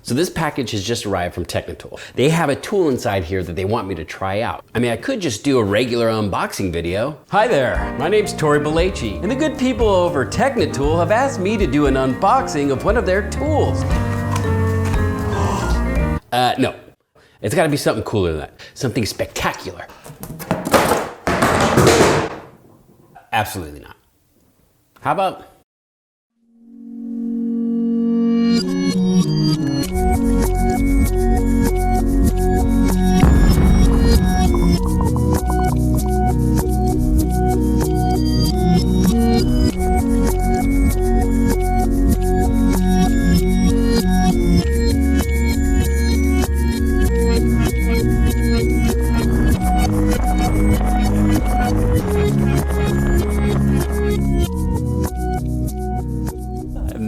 So this package has just arrived from Technitool. They have a tool inside here that they want me to try out. I mean, I could just do a regular unboxing video. Hi there, my name's Tori Belleci, and the good people over Technitool have asked me to do an unboxing of one of their tools. No. It's gotta be something cooler than that. Something spectacular. Absolutely not. How about...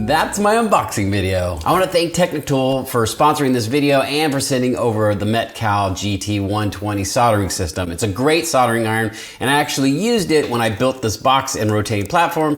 That's my unboxing video. I want to thank Technitool for sponsoring this video and for sending over the Metcal GT120 soldering system. It's a great soldering iron, and I actually used it when I built this box and rotating platform.